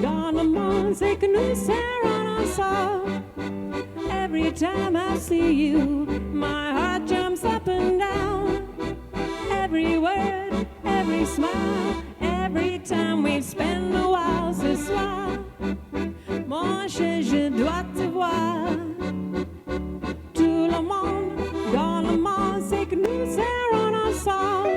dans le monde, c'est que nous serons ensemble. Every time I see you, my heart jumps up and down. Every word, every smile, every time we spend a while ce soir. Mon chéri, je dois te voir. Tout le monde, dans le monde, c'est que nous serons ensemble.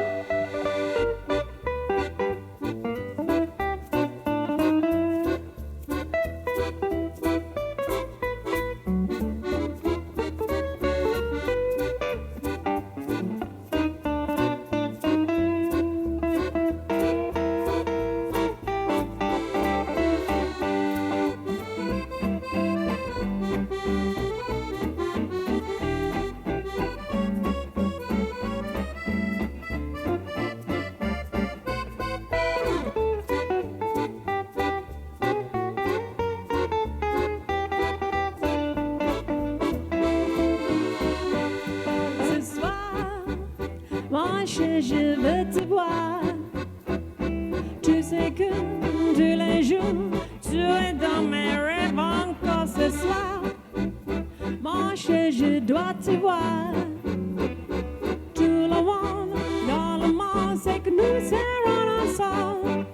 Je veux te voir. Tu sais que tous les jours, tu es dans mes rêves encore ce soir. Mon chéri, je dois te voir. Tout le monde, dans le monde, c'est que nous serons ensemble.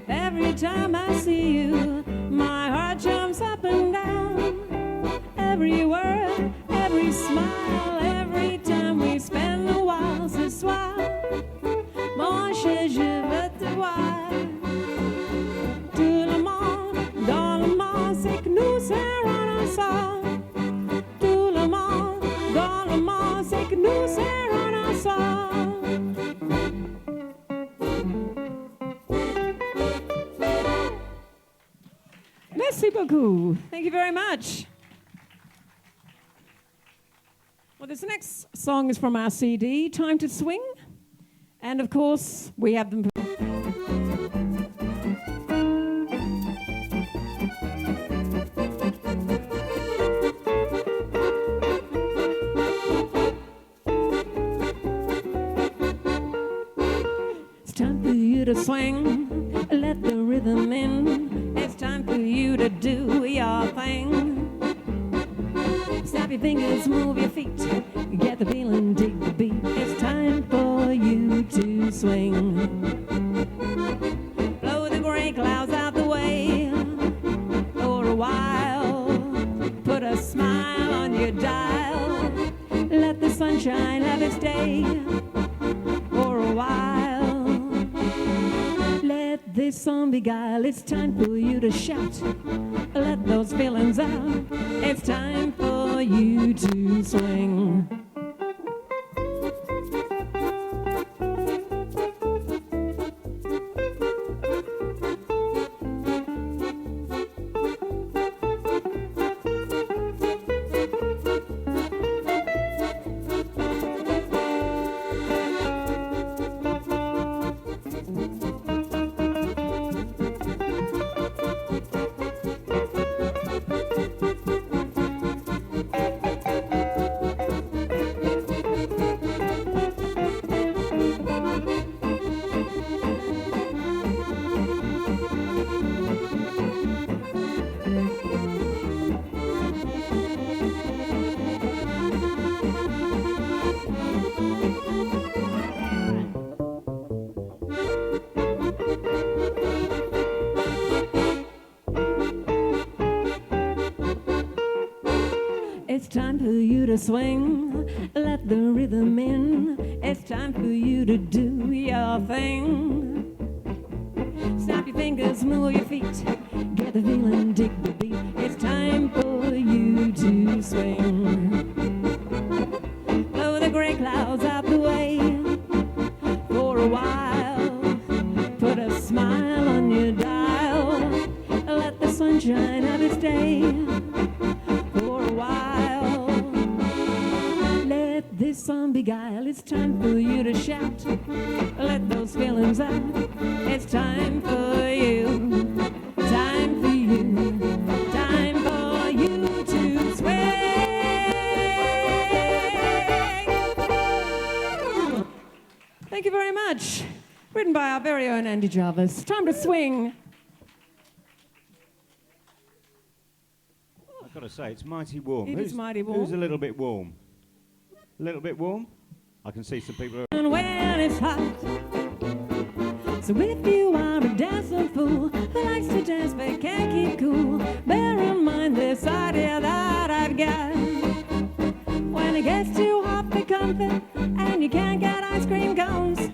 Every time I see you, my heart jumps up and down. Every word, every smile, every time we spend a while ce soir. Mon chéri, je veux te voir. Tout le monde, dans le monde, c'est que nous serons ensemble. Tout le monde, dans le monde, c'est que nous serons ensemble. Merci beaucoup. Thank you very much. Well, this next song is from our CD, Time to Swing. And of course, we have them. It's time for you to swing, let the rhythm in. It's time for you to do your thing. Snap your fingers, move your feet, get the feeling, dig the beat. It's time for you to swing. Blow the gray clouds out the way for a while. Put a smile on your dial. Let the sunshine have its day for a while. Let this song beguile. It's time for you to shout. Let those feelings out. It's time for you to swing. It's time for you to swing, let the rhythm in. It's time for you to do your thing. Snap your fingers, move your feet, get the feeling, dig the beat. It's time for you to swing. Blow the gray clouds out the way for a while. Put a smile on your dial. Let the sunshine have its day for a while. Let this song beguile. It's time for you to shout. Let those feelings out. It's time for you. Time for you. Time for you to swing. Thank you very much. Written by our very own Andy Jarvis. Time to swing. I've got to say, it's mighty warm. It is mighty warm. Who's a little bit warm? A little bit warm? I can see some people. And when it's hot. So if you are a dancing fool who likes to dance but can't keep cool, bear in mind this idea that I've got. When it gets too hot for comfort and you can't get ice cream cones,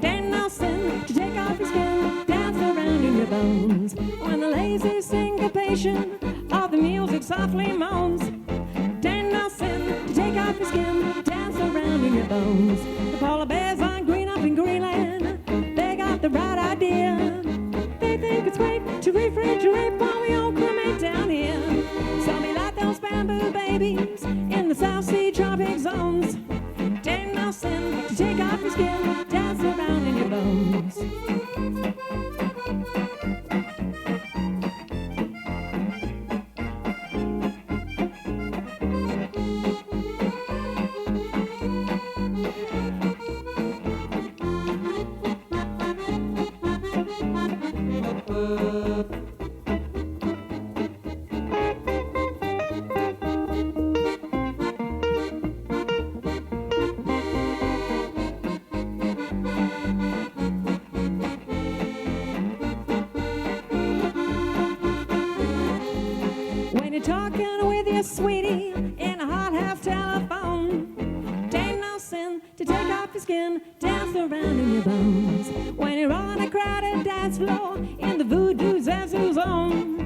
then no sin to take off your skin, dance around in your bones. When the lazy syncopation of the music softly moans, then no sin to take off your skin, dance around in your bones. The polar bears aren't green up in Greenland, they got the right idea. They think it's great to refrigerate while we all cremate down here. So be like those bamboo babies in the South Sea tropic zones. Ain't no sin to take off your skin, dance around in your bones. Talking with your sweetie in a hot house telephone. Ain't no sin to take off your skin, dance around in your bones. When you're on a crowded dance floor in the voodoo Zazu zone.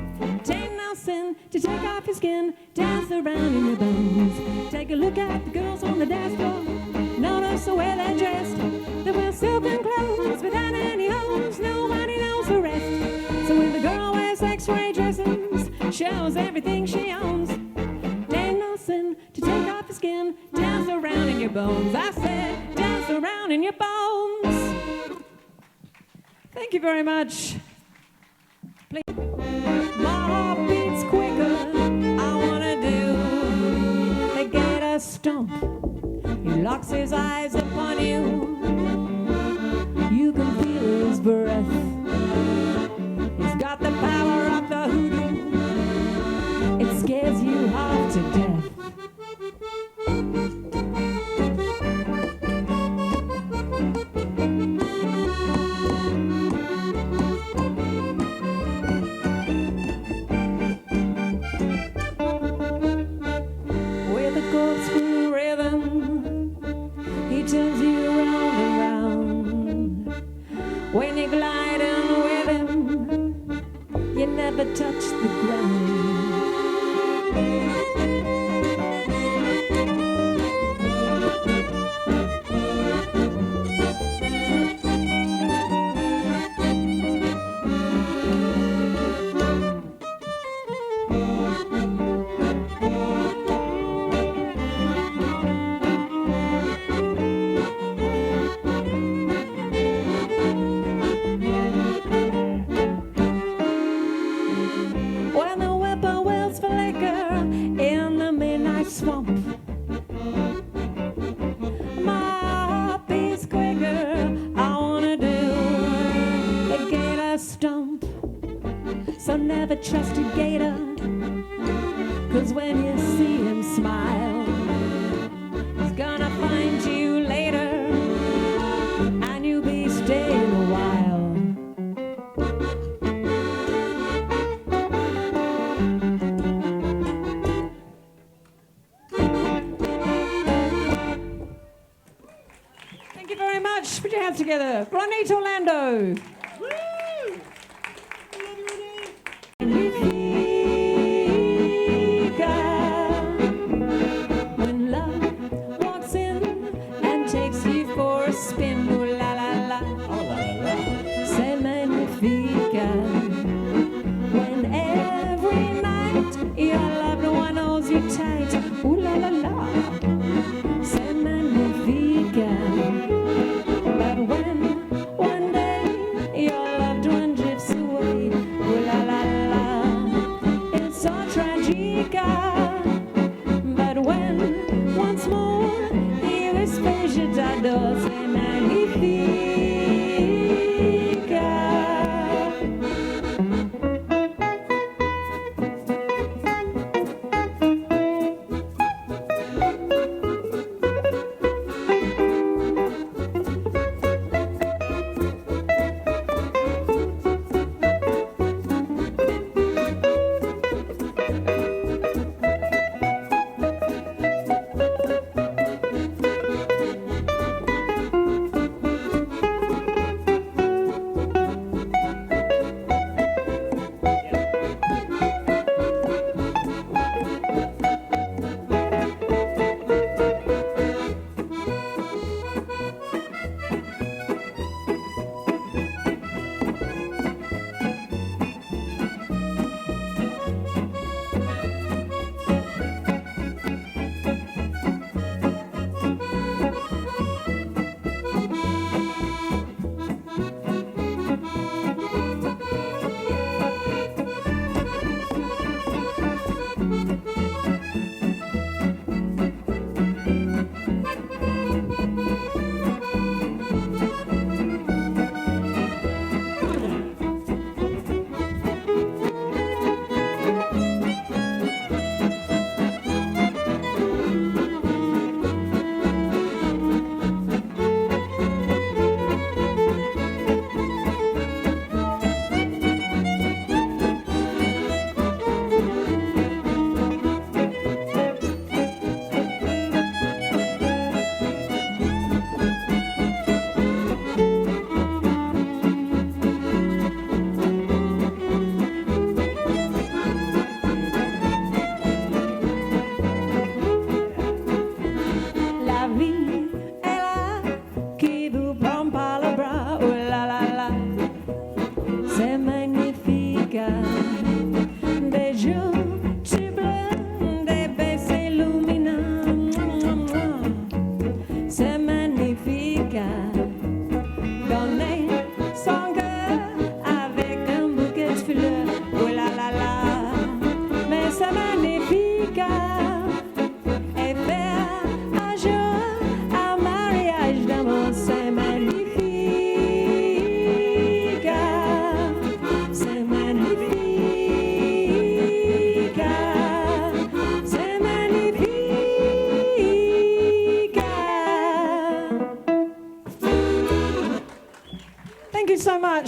Ain't no sin to take off your skin, dance around in your bones. Take a look at the girls on the dance floor. Notice the way they're dressed. They wear silken clothes without any holes. Nobody knows the rest. So if the girl wears X-ray dresses, shows everything she owns, ain't no sin to take off your skin, dance around in your bones. I said, dance around in your bones. Thank you very much. Please. My heart beats quicker. I wanna do the gator stomp. He locks his eyes upon you. You can feel his breath. He's got the power of the hoodoo. It scares you half to death. With a corkscrew rhythm, he turns you round and round. When you're gliding with him, you never touch the ground. When the whippoorwills flicker in the midnight swamp, my heart beats quicker. I wanna do a gator stomp. So never trust a gator, 'cause when you see him smile, he's gonna find you later, and you'll be staying a while. Thank you very much. Put your hands together. Ronit Orlando. When love walks in and takes you for a spin, ooh la la la, c'est magnifique. When every night your loved one holds you tight, ooh la la la, c'est magnifique. But when one day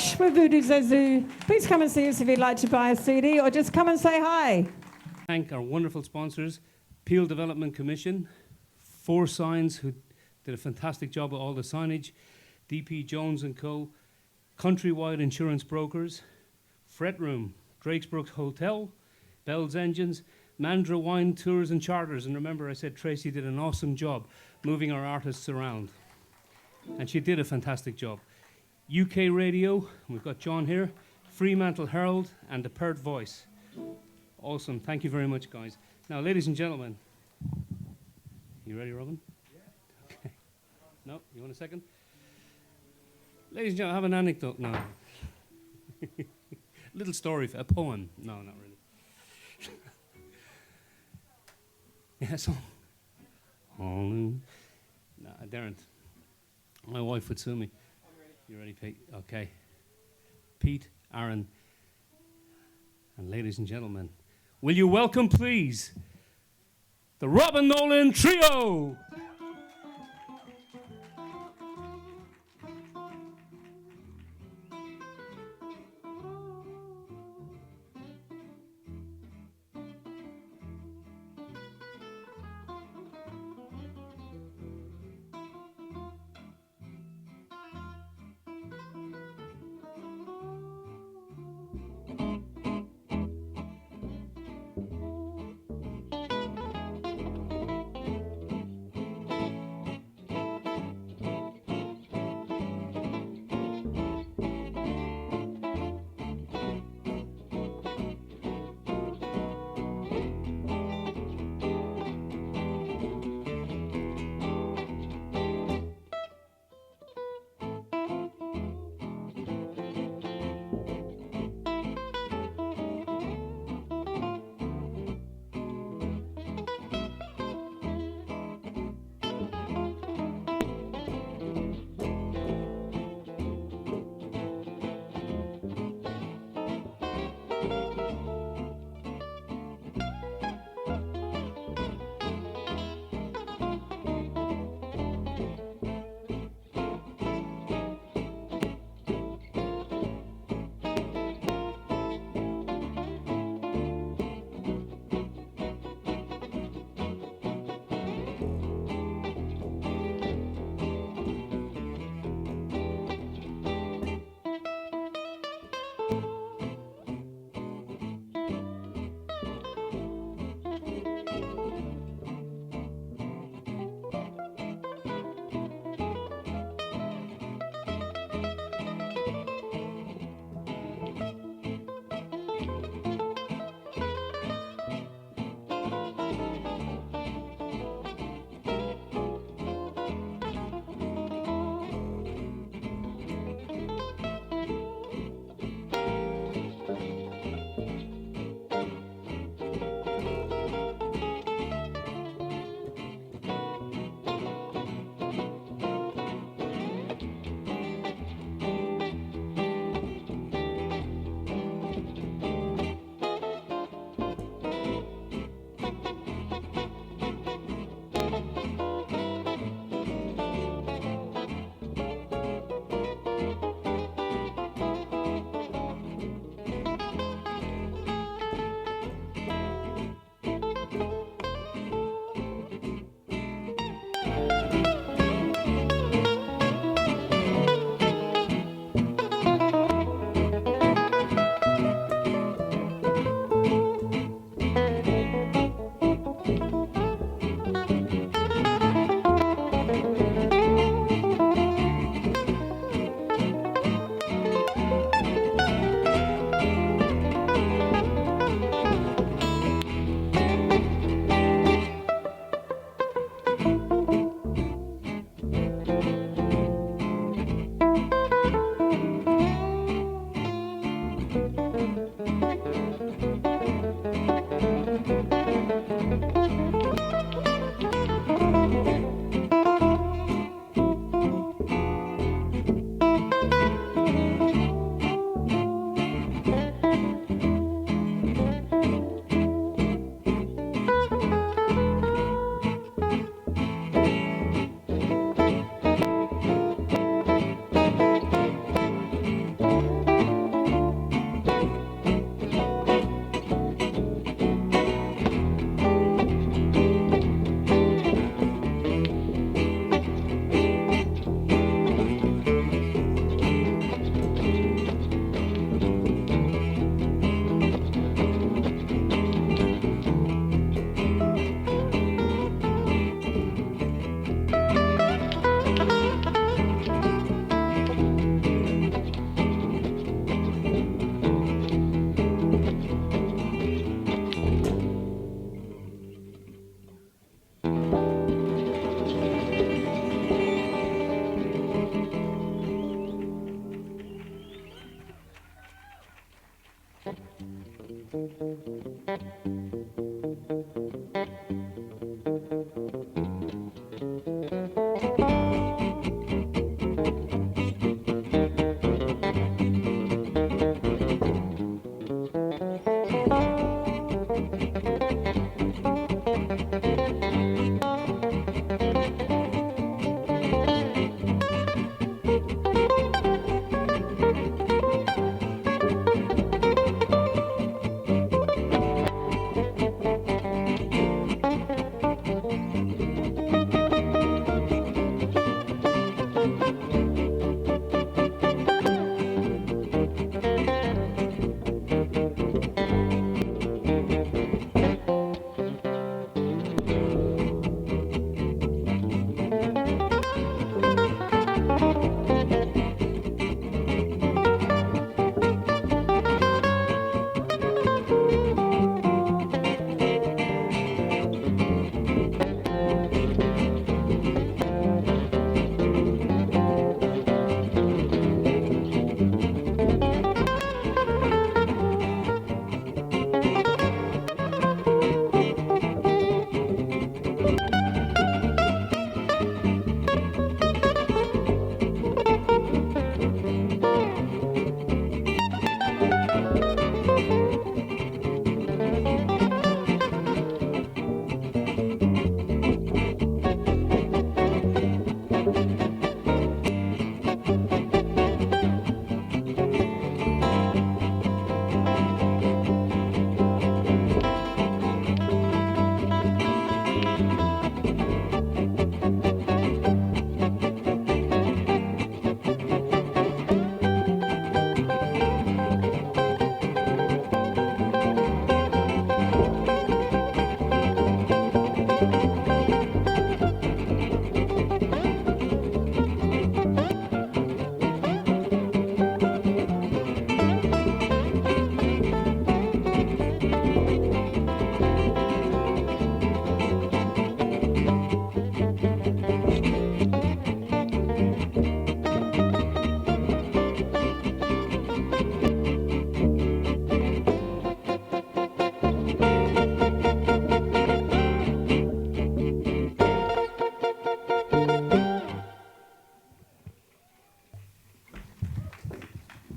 much for Voodoo Zazu. Please come and see us if you'd like to buy a CD or just come and say hi. Thank our wonderful sponsors, Peel Development Commission, Four Signs, who did a fantastic job with all the signage, DP Jones & Co., Countrywide Insurance Brokers, Fret Room, Drakesbrook Hotel, Bell's Engines, Mandra Wine Tours and Charters. And remember, I said Tracy did an awesome job moving our artists around. And she did a fantastic job. UK Radio, we've got John here, Fremantle Herald, and the Perth Voice. Awesome. Thank you very much, guys. Now, ladies and gentlemen, you ready, Robin? Yeah. Okay. No? You want a second? Ladies and gentlemen, I have an anecdote. No. Little story, a poem. No, not really. Yeah, so. No, I daren't. My wife would sue me. You ready, Pete? Okay. Pete, Aaron, and ladies and gentlemen, will you welcome, please, the Robin Nolan Trio?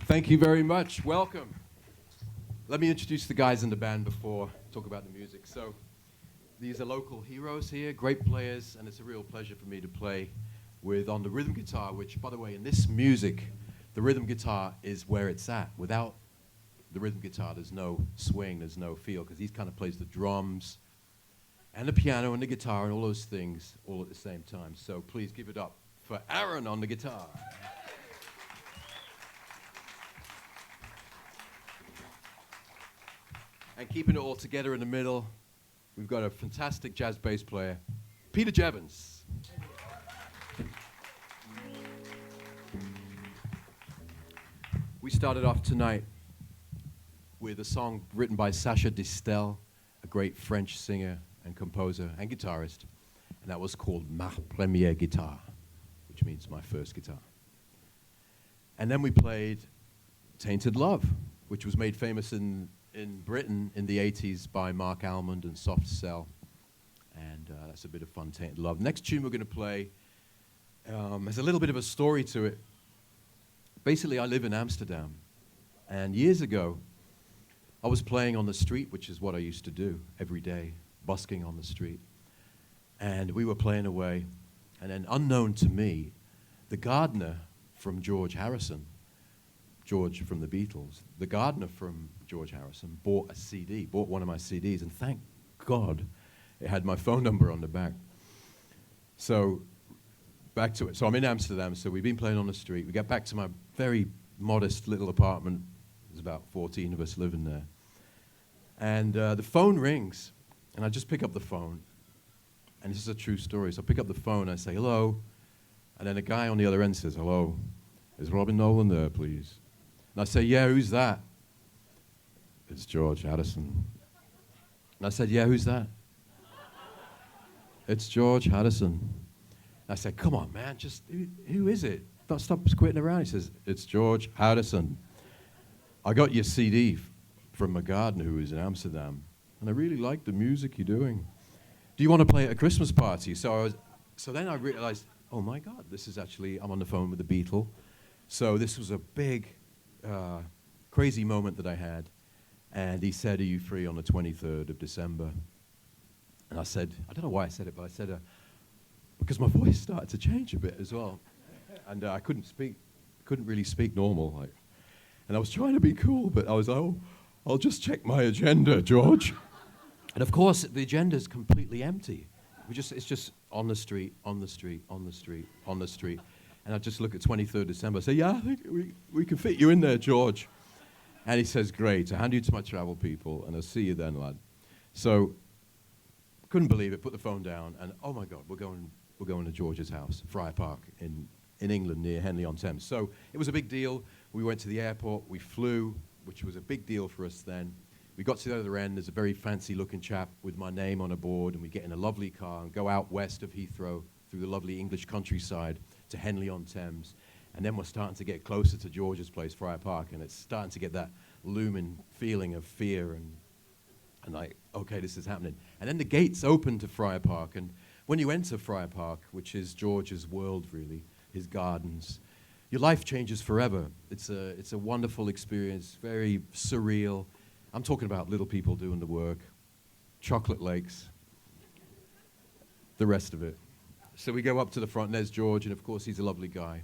Thank you very much. Welcome. Let me introduce the guys in the band before I talk about the music. So these are local heroes here, great players, and it's a real pleasure for me to play with on the rhythm guitar, which, by the way, in this music, the rhythm guitar is where it's at. Without the rhythm guitar, there's no swing, there's no feel, because he kind of plays the drums and the piano and the guitar and all those things all at the same time. So please give it up for Aaron on the guitar. And keeping it all together in the middle, we've got a fantastic jazz bass player, Peter Jevons. We started off tonight with a song written by Sacha Distel, a great French singer and composer and guitarist, and that was called Ma Première Guitare, which means my first guitar. And then we played Tainted Love, which was made famous in Britain in the 80s by Mark Almond and Soft Cell. And that's a bit of fun, Tainted Love. Next tune we're going to play has a little bit of a story to it. Basically, I live in Amsterdam. And years ago, I was playing on the street, which is what I used to do every day, busking on the street. And we were playing away. And then unknown to me, the gardener from George Harrison, George from the Beatles, the gardener from George Harrison bought a CD, bought one of my CDs, and thank God it had my phone number on the back. So back to it. So I'm in Amsterdam, so we've been playing on the street. We get back to my very modest little apartment. There's about 14 of us living there. And the phone rings, and I just pick up the phone. And this is a true story. So I pick up the phone, and I say, hello. And then a guy on the other end says, hello, is Robin Nolan there, please? And I say, yeah, who's that? It's George Harrison. And I said, yeah, who's that? It's George Harrison. And I said, come on, man, just, who is it? Don't stop squirting around. He says, it's George Harrison. I got your CD from my gardener who is in Amsterdam, and I really like the music you're doing. Do you want to play at a Christmas party? So then I realized, oh my God, this is actually, I'm on the phone with the Beatle. So this was a big, crazy moment that I had. And he said, are you free on the 23rd of December? And I said, I don't know why I said it, but I said, because my voice started to change a bit as well. And I couldn't really speak normal. Like. And I was trying to be cool, but I was like, oh, I'll just check my agenda, George. And of course, the agenda is completely empty. It's just on the street, on the street, on the street, on the street. And I just look at 23rd December. I say, yeah, I think we can fit you in there, George. And he says, great. I hand you to my travel people, and I'll see you then, lad. So, couldn't believe it. Put the phone down, and oh my God, we're going to George's house, Friar Park in England near Henley-on-Thames. So it was a big deal. We went to the airport. We flew, which was a big deal for us then. We got to the other end. There's a very fancy-looking chap with my name on a board, and we get in a lovely car and go out west of Heathrow through the lovely English countryside to Henley-on-Thames. And then we're starting to get closer to George's place, Friar Park, and it's starting to get that looming feeling of fear and like, okay, this is happening. And then the gates open to Friar Park, and when you enter Friar Park, which is George's world, really, his gardens, your life changes forever. It's a wonderful experience, very surreal. I'm talking about little people doing the work, chocolate lakes, the rest of it. So we go up to the front, and there's George, and of course he's a lovely guy.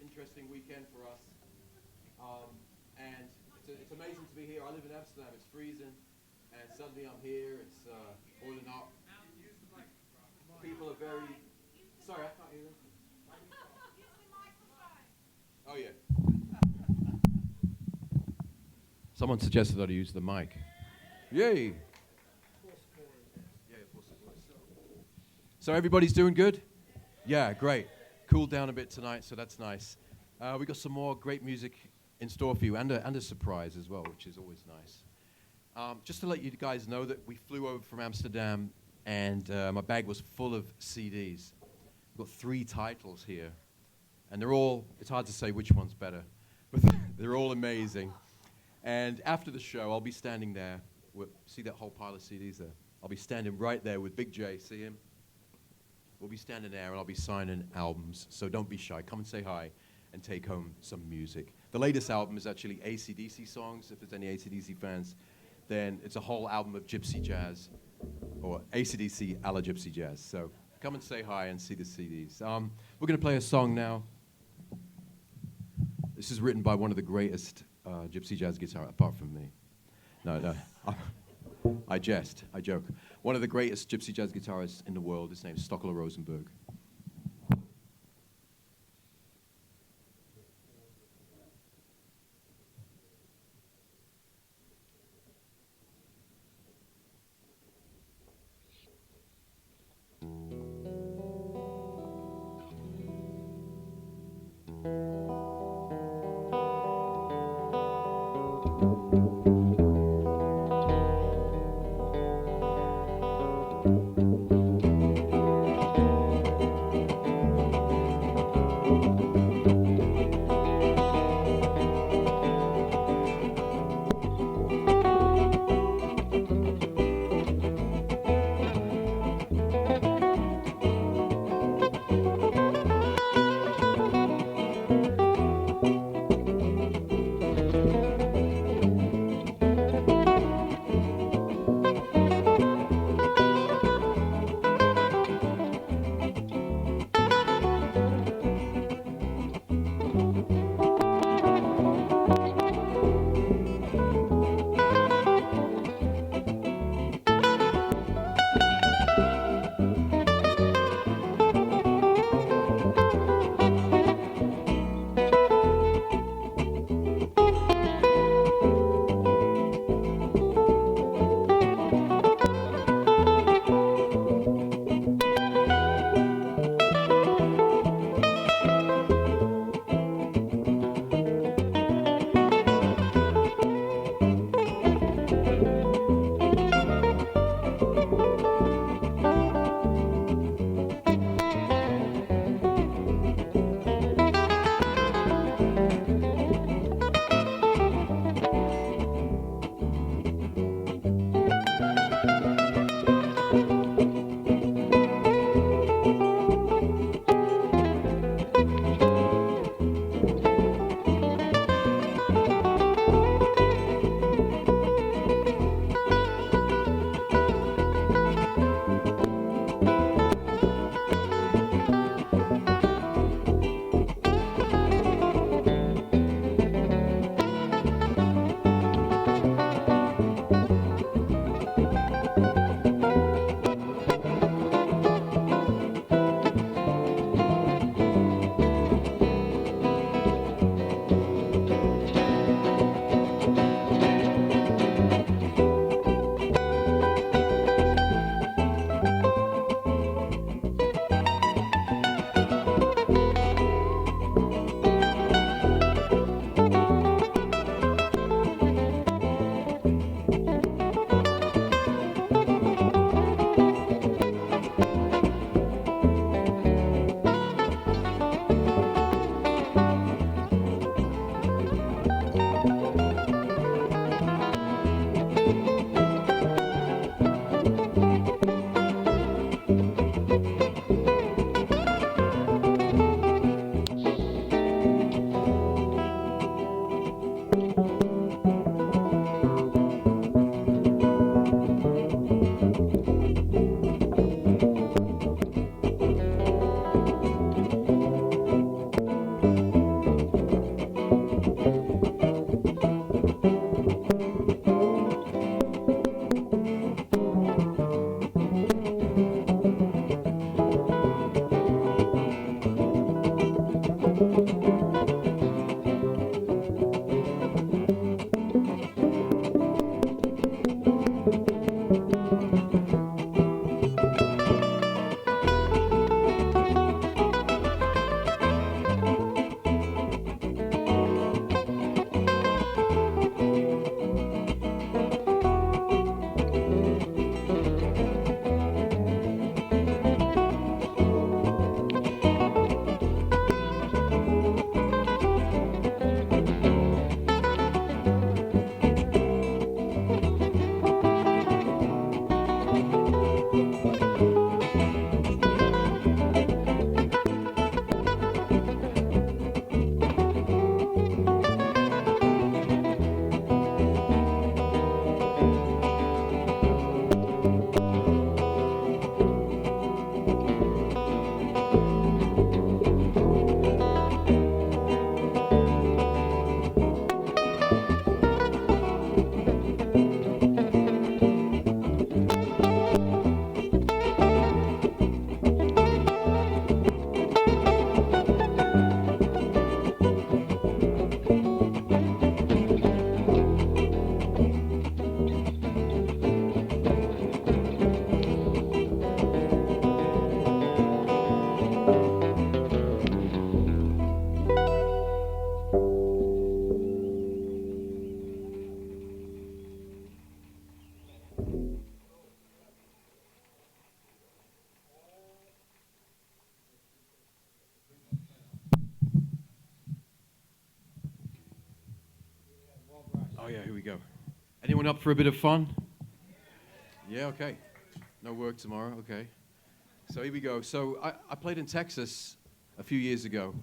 Interesting weekend for us, and it's amazing to be here. I live in Amsterdam. It's freezing, and suddenly I'm here. It's oiling up. People are very. Sorry, I can't hear them. Oh yeah. Someone suggested that I use the mic. Yay! So everybody's doing good? Yeah, great. Cooled down a bit tonight, so that's nice. We got some more great music in store for you, and a surprise as well, which is always nice. Just to let you guys know that we flew over from Amsterdam, and my bag was full of CDs. We've got 3 titles here, and they're all, it's hard to say which one's better, but they're all amazing. And after the show, I'll be standing there. See that whole pile of CDs there? I'll be standing right there with Big J. See him? We'll be standing there, and I'll be signing albums. So don't be shy. Come and say hi and take home some music. The latest album is actually AC/DC songs. If there's any AC/DC fans, then it's a whole album of gypsy jazz, or AC/DC a la gypsy jazz. So come and say hi and see the CDs. We're going to play a song now. This is written by one of the greatest gypsy jazz guitarists, apart from me. No. I jest, I joke. One of the greatest gypsy jazz guitarists in the world. His name is Stockel Rosenberg. Oh yeah, here we go. Anyone up for a bit of fun? Yeah, okay. No work tomorrow, okay. So here we go. So I played in Texas a few years ago.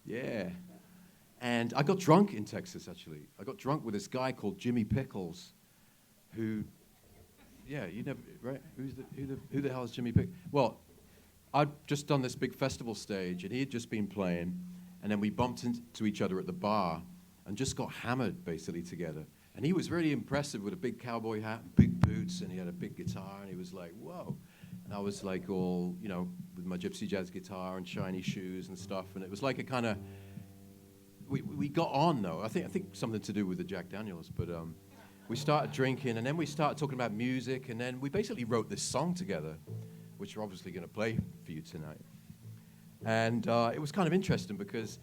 Yeah. And I got drunk in Texas, actually. I got drunk with this guy called Jimmy Pickles, who, yeah, you never, right? Who the hell is Jimmy Pickles? Well, I'd just done this big festival stage, and he had just been playing, and then we bumped into each other at the bar and just got hammered, basically, together. And he was really impressive with a big cowboy hat and big boots, and he had a big guitar, and he was like, whoa. And I was like all, you know, with my gypsy jazz guitar and shiny shoes and stuff, and it was like a kind of, we got on, though. I think something to do with the Jack Daniels, but we started drinking, and then we started talking about music, and then we basically wrote this song together, which we're obviously going to play for you tonight. And it was kind of interesting because,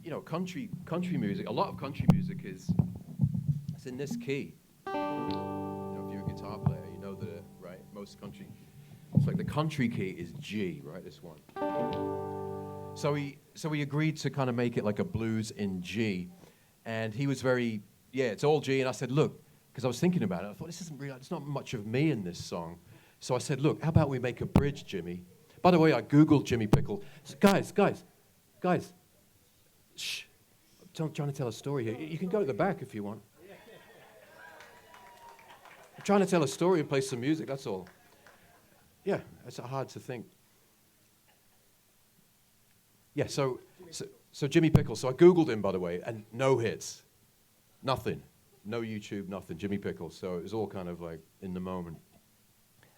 you know, country music, a lot of country music it's in this key. You know, if you're a guitar player, you know that, right? Most country, it's like the country key is G, right? This one. So we agreed to kind of make it like a blues in G, and he was very, yeah, it's all G. And I said, look, because I was thinking about it, I thought this isn't real. There's not much of me in this song. So I said, look, how about we make a bridge, Jimmy? By the way, I Googled Jimmy Pickle. So, guys, shh. I'm trying to tell a story here. You can go to the back if you want. I'm trying to tell a story and play some music, that's all. Yeah, it's hard to think. Yeah, so Jimmy Pickle. So I Googled him, by the way, and no hits. Nothing. No YouTube, nothing. Jimmy Pickle. So it was all kind of like in the moment.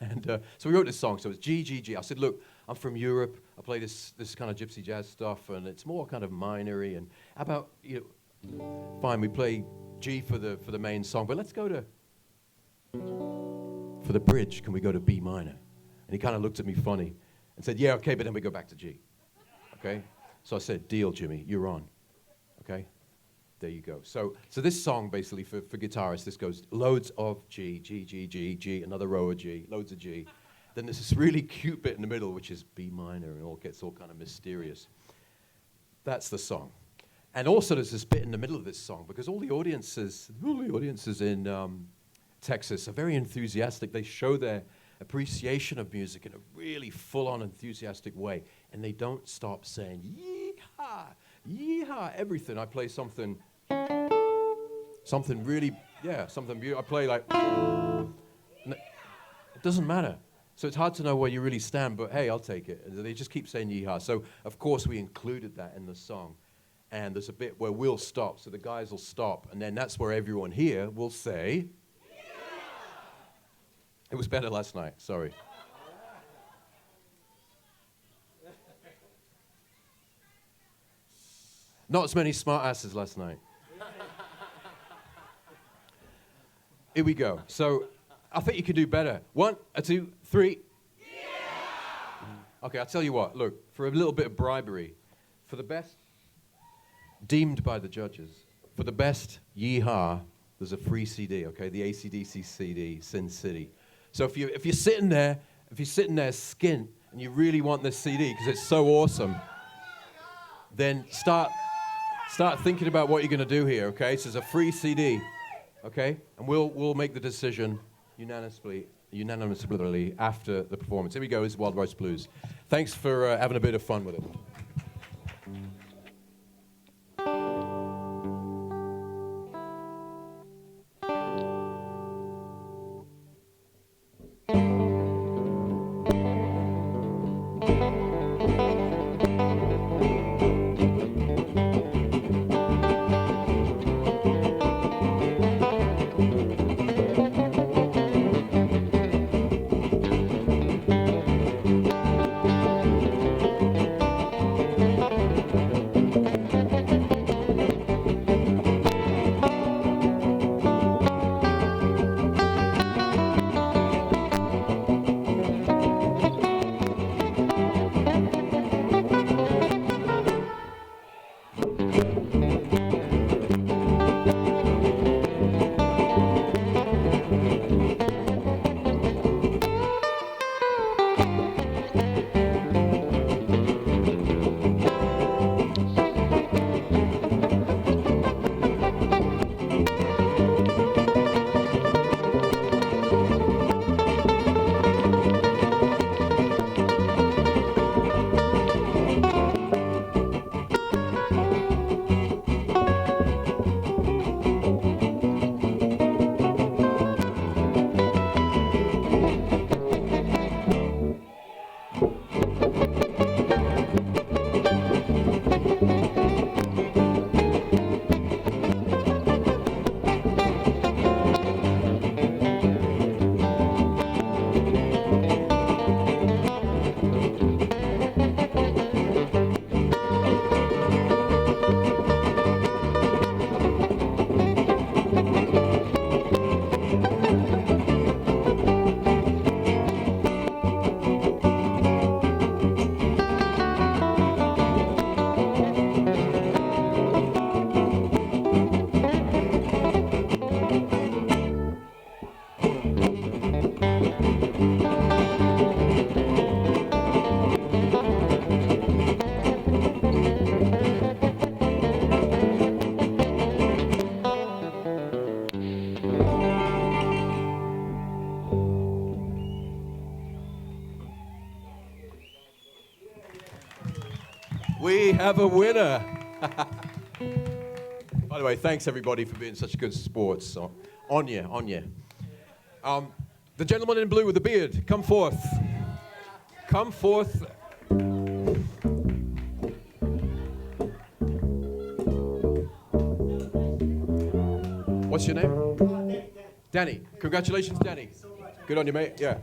And so we wrote this song. So it's G, G, G. I said, look, I'm from Europe. I play this kind of gypsy jazz stuff, and it's more kind of minery. And how about, you know, fine, we play G for the main song, but let's go to, for the bridge, can we go to B minor? And he kind of looked at me funny and said, yeah, okay, but then we go back to G. Okay? So I said, deal, Jimmy, you're on. Okay? There you go. So this song, basically, for guitarists, this goes loads of G, G, G, G, G, another row of G, loads of G. Then there's this really cute bit in the middle, which is B minor, and it gets all kind of mysterious. That's the song. And also there's this bit in the middle of this song, because all the audiences in Texas are very enthusiastic. They show their appreciation of music in a really full-on enthusiastic way, and they don't stop saying, yee-haw, yee-haw, everything. I play something really, yeah, something beautiful. I play like, it doesn't matter. So it's hard to know where you really stand, but hey, I'll take it. And they just keep saying yee-haw. So, of course, we included that in the song. And there's a bit where we'll stop, so the guys will stop, and then that's where everyone here will say, it was better last night, sorry. Not as many smart asses last night. Here we go. So I think you can do better. 1, 2, 3. Okay, I'll tell you what. Look, for a little bit of bribery, for the best, deemed by the judges, for the best yeehaw, there's a free CD, okay? The AC/DC CD, Sin City. So if you're sitting there skint, and you really want this CD because it's so awesome, then start thinking about what you're going to do here, okay? So it's a free CD, okay? And we'll make the decision unanimously after the performance. Here we go, it's Wild Rice Blues. Thanks for having a bit of fun with it. have a winner. By the way, thanks everybody for being such good sports. So, on you. The gentleman in blue with the beard, come forth. Come forth. What's your name? Danny. Congratulations, Danny. Good on you, mate. Yeah.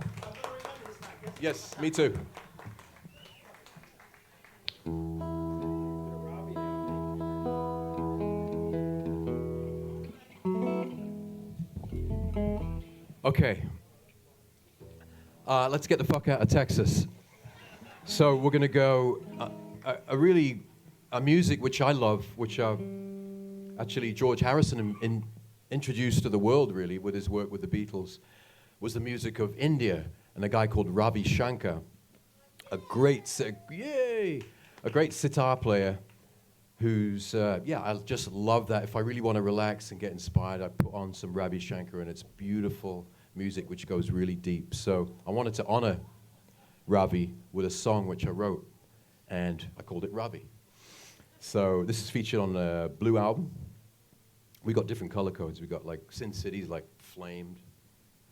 Yes, me too. Okay. Let's get the fuck out of Texas. So we're going to go a music which I love, which actually George Harrison introduced to the world really with his work with the Beatles, was the music of India and a guy called Ravi Shankar, a great sitar player who's, I just love that. If I really want to relax and get inspired, I put on some Ravi Shankar, and it's beautiful music which goes really deep. So I wanted to honor Ravi with a song which I wrote, and I called it Ravi. So this is featured on the Blue album. We got different color codes. We got like Sin City's like flamed.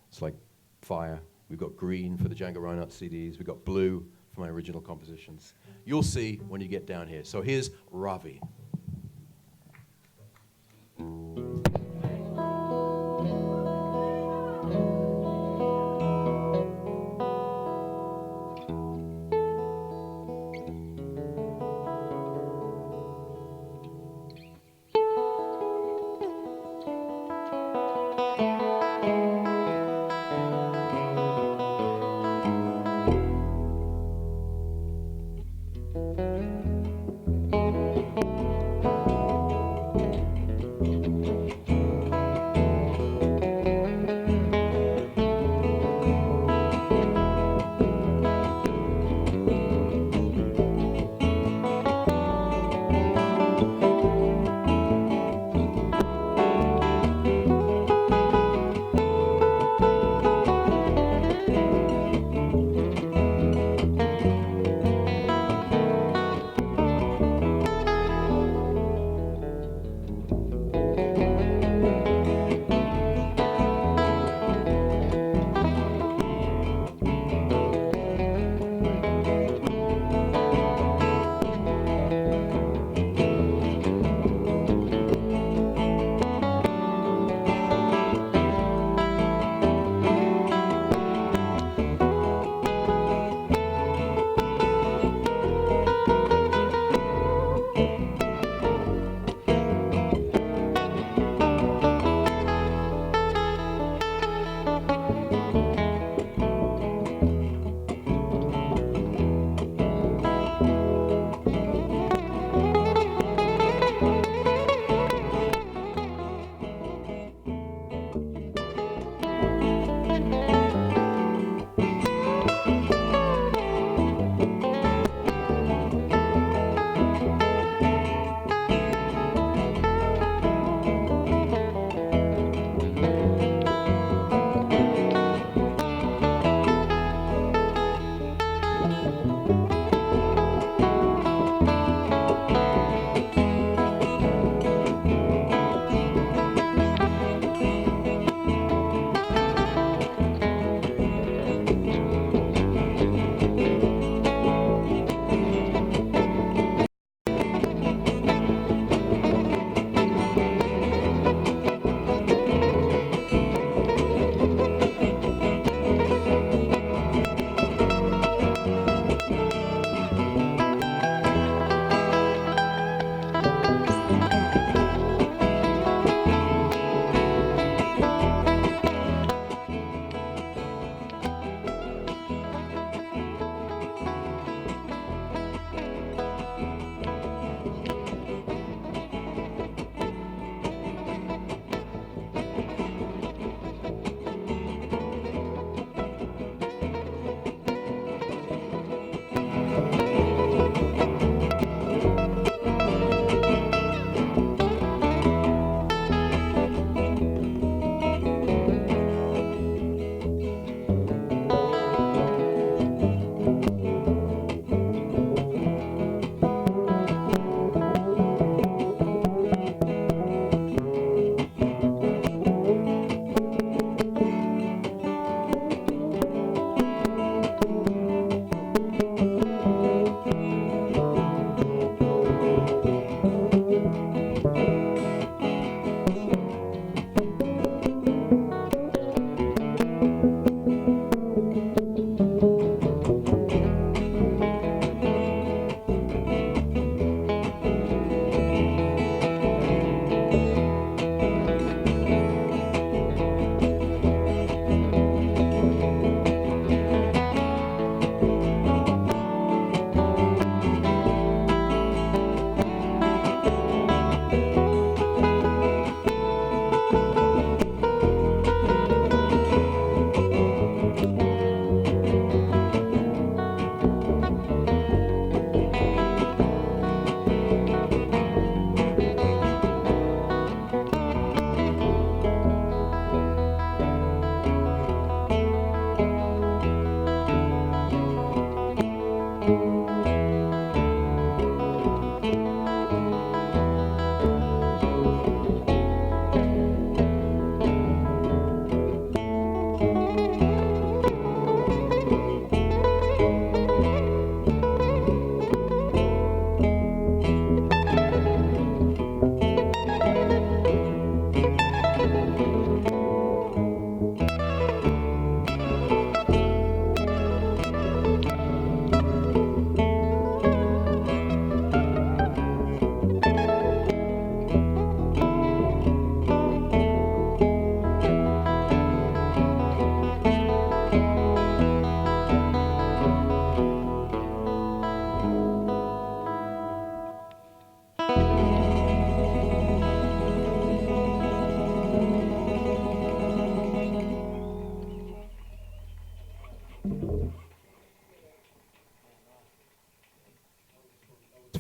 It's like fire. We've got green for the Django Reinhardt CDs. We got blue for my original compositions. You'll see when you get down here. So here's Ravi.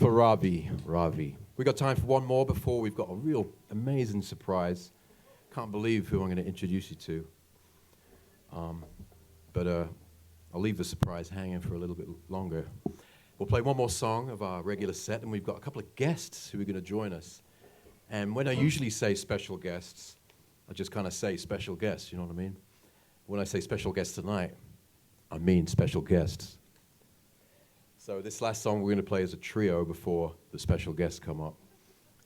for Ravi. We got time for one more before we've got a real amazing surprise. Can't believe who I'm going to introduce you to. But I'll leave the surprise hanging for a little bit longer. We'll play one more song of our regular set, and we've got a couple of guests who are going to join us. And when I usually say special guests, I just kind of say special guests, you know what I mean? When I say special guests tonight, I mean special guests. So this last song we're going to play as a trio before the special guests come up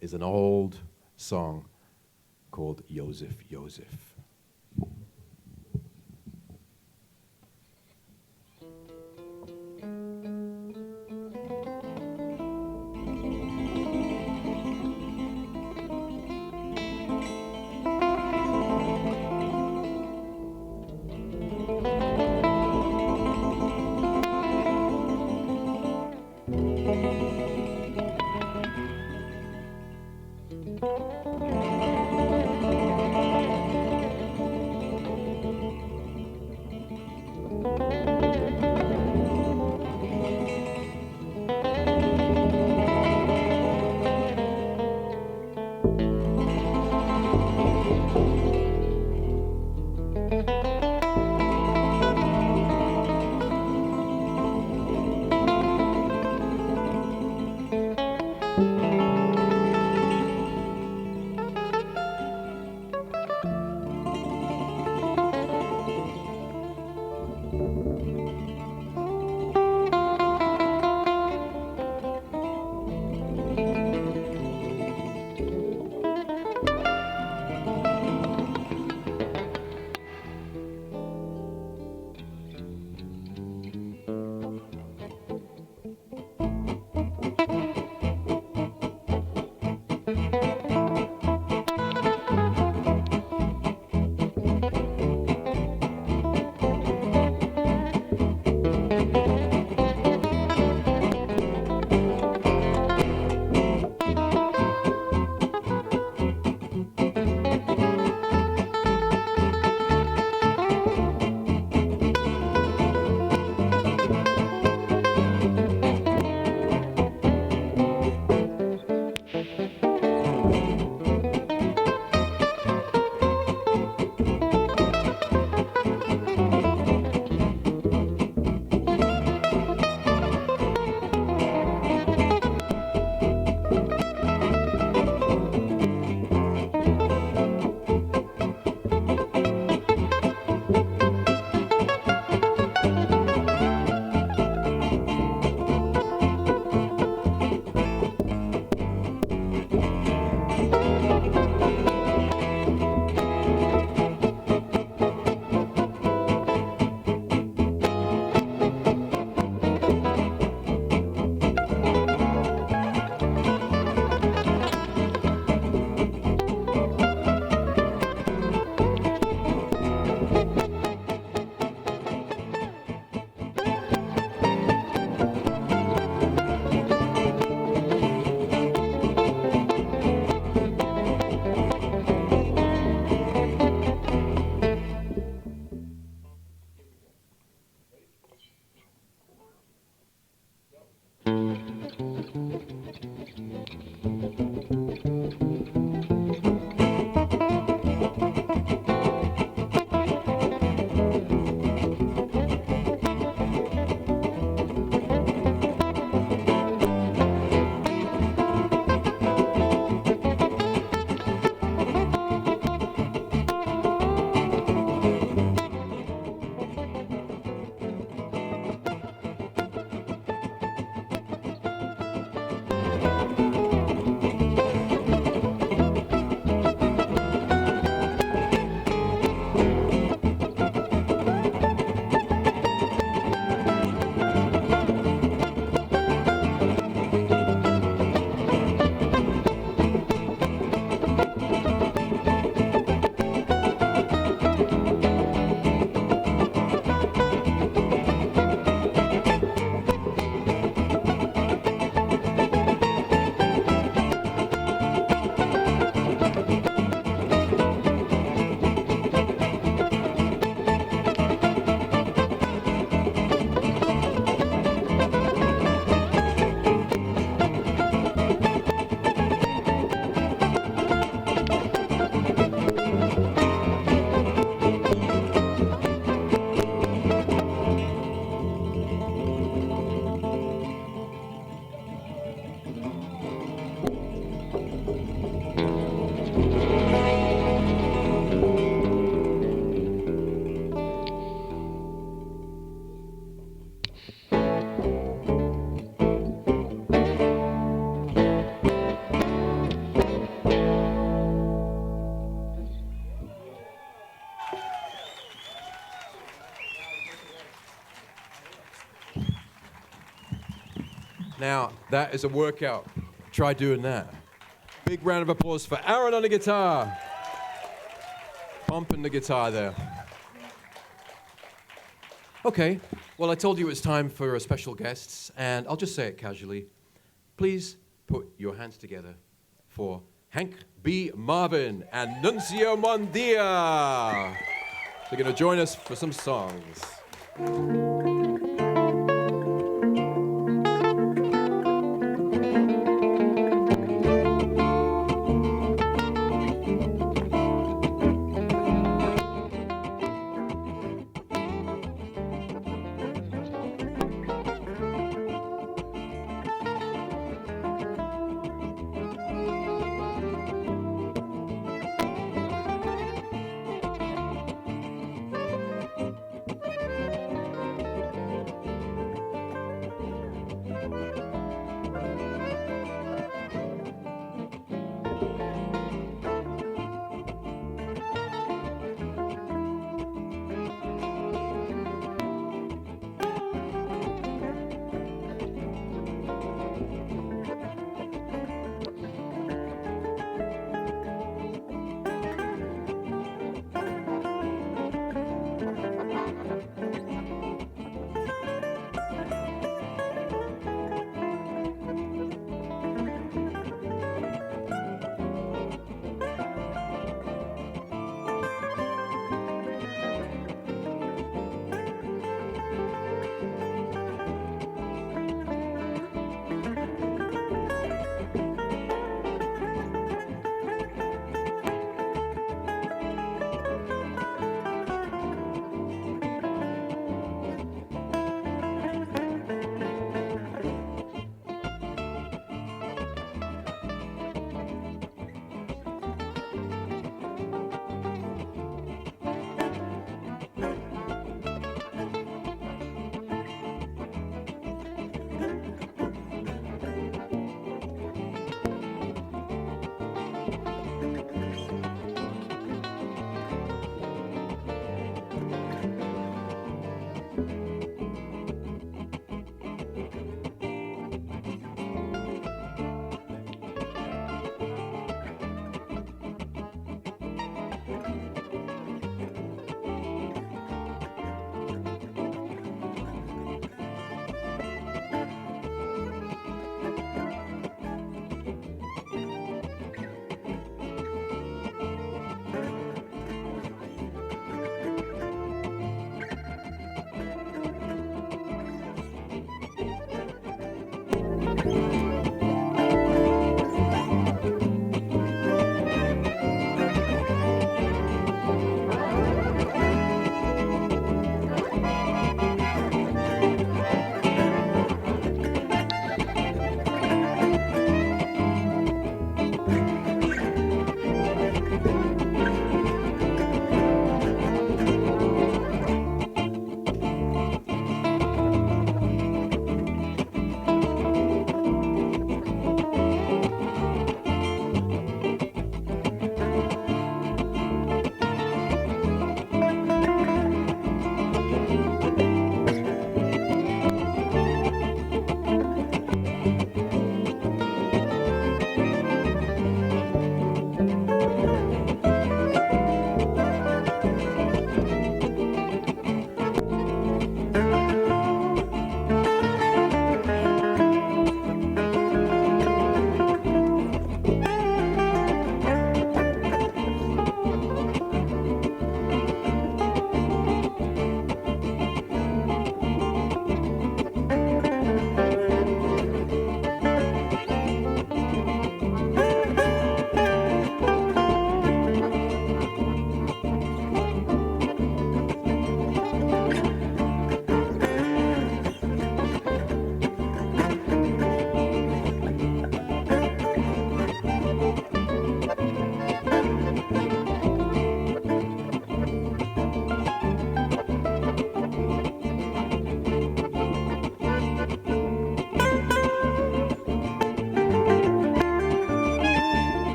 is an old song called Joseph, Joseph. Now, that is a workout. Try doing that. Big round of applause for Aaron on the guitar. Pumping the guitar there. Okay, well, I told you it's time for special guests, and I'll just say it casually. Please put your hands together for Hank B. Marvin and Nuncio Mondia. They're going to join us for some songs.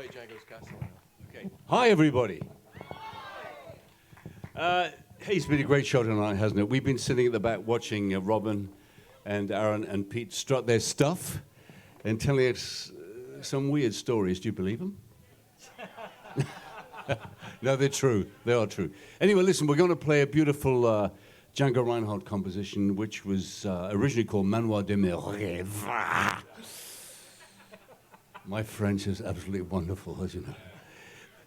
play Django's Castle now. Okay. Hi, everybody. Hey, it's been a great show tonight, hasn't it? We've been sitting at the back watching Robin and Aaron and Pete strut their stuff and telling us some weird stories. Do you believe them? No, they're true. They are true. Anyway, listen, we're going to play a beautiful Django Reinhardt composition, which was originally called Manoir de mes rêves. My French is absolutely wonderful, as you know.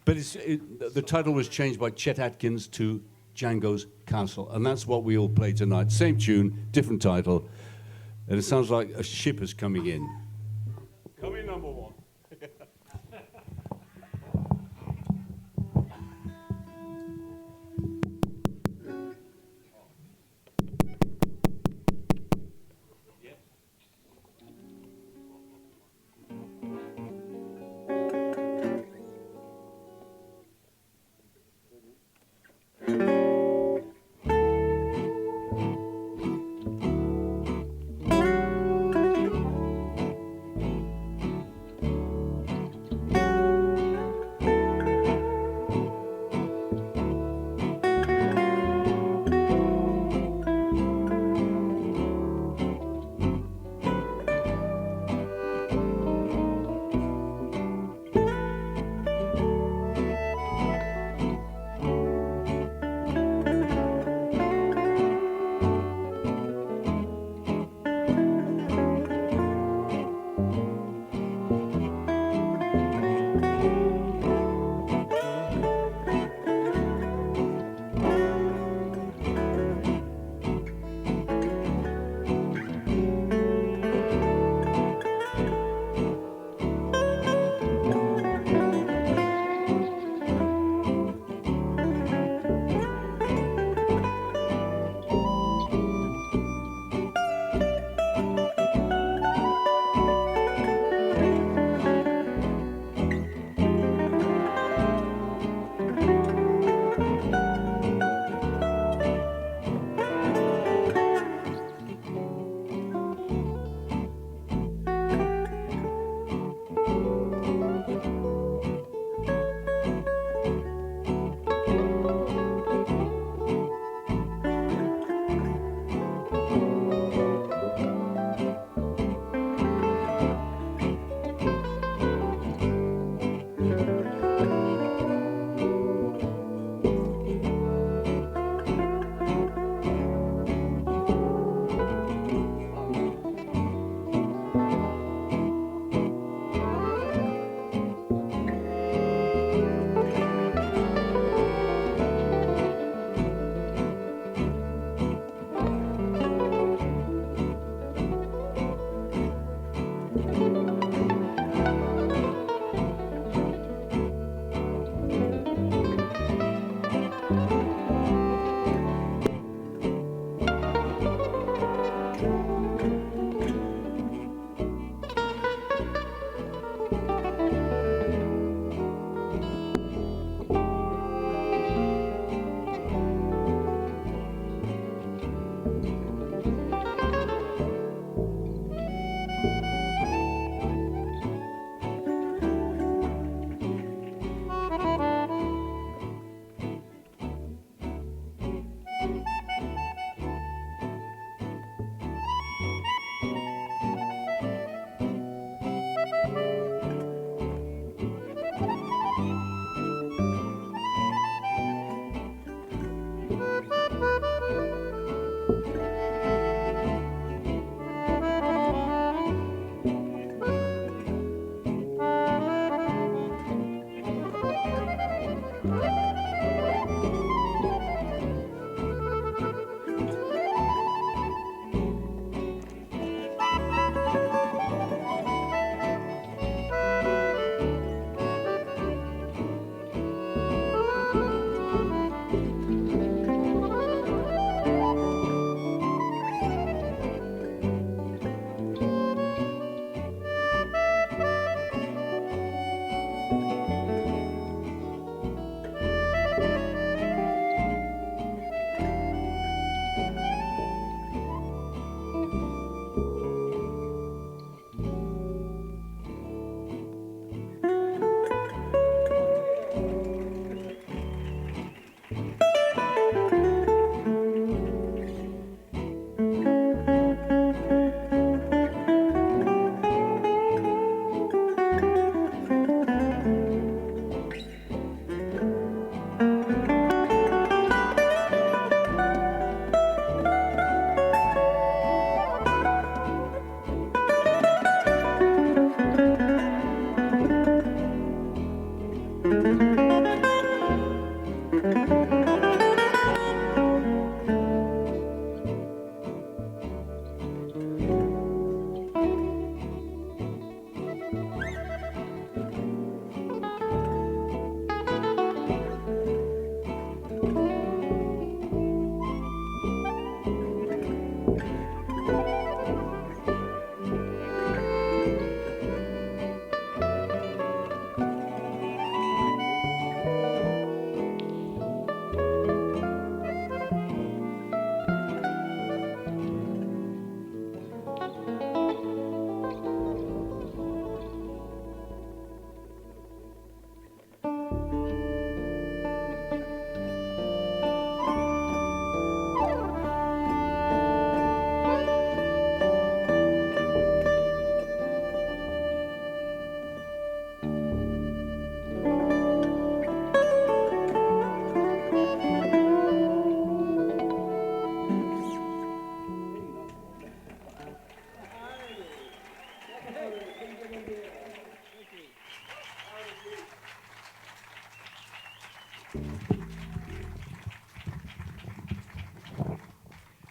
But the title was changed by Chet Atkins to Django's Castle, and that's what we all play tonight. Same tune, different title, and it sounds like a ship is coming in. Coming number one.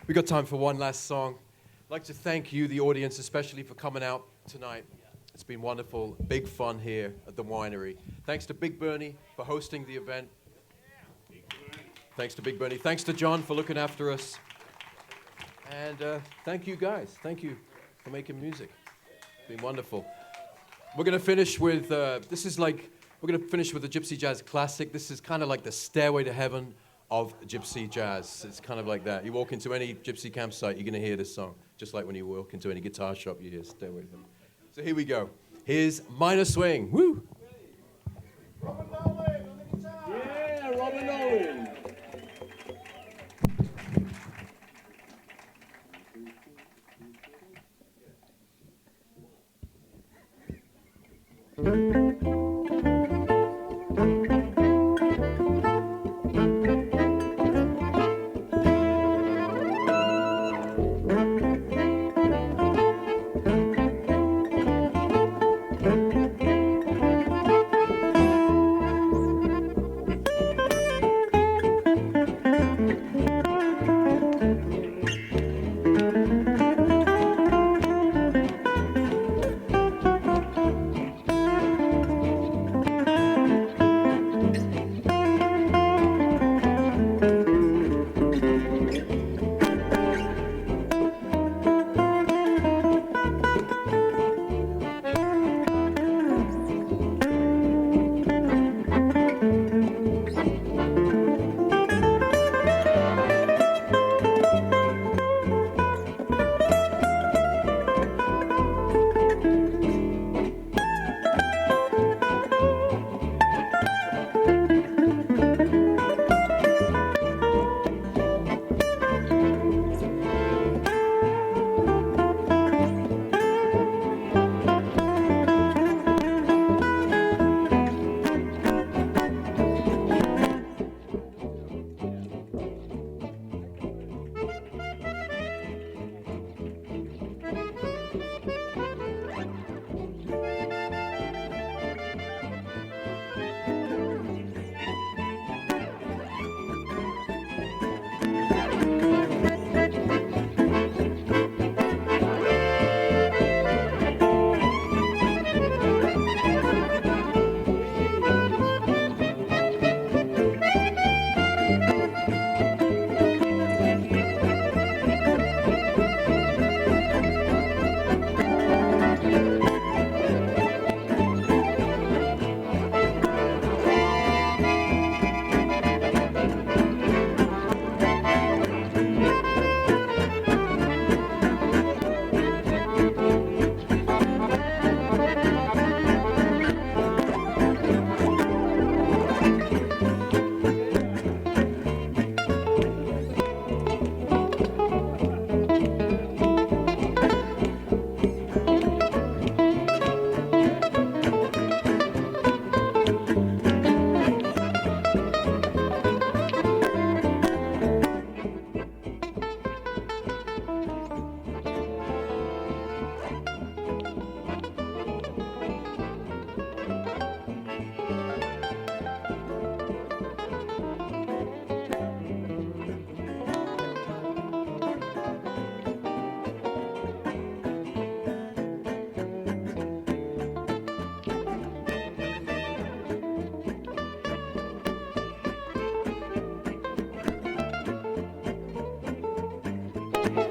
We got time for one last song. I'd like to thank you, the audience, especially for coming out tonight. It's been wonderful, big fun here at the winery. Thanks to Big Bernie for hosting the event. Thanks to Big Bernie. Thanks to John for looking after us. And thank you guys. Thank you for making music. It's been wonderful. We're going to finish with, we're going to finish with a Gypsy Jazz classic. This is kind of like the Stairway to Heaven of Gypsy Jazz. It's kind of like that. You walk into any Gypsy campsite, you're going to hear this song. Just like when you walk into any guitar shop, you hear Stairway to Heaven. So here we go. Here's Minor Swing. Woo! Robin Nolan on the guitar. Yeah, Robin Nolan. Thank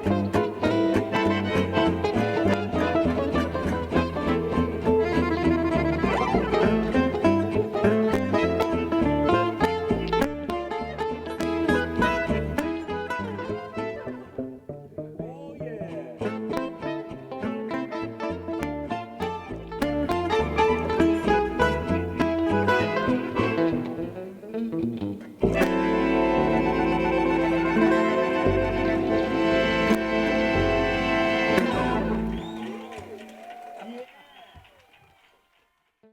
you.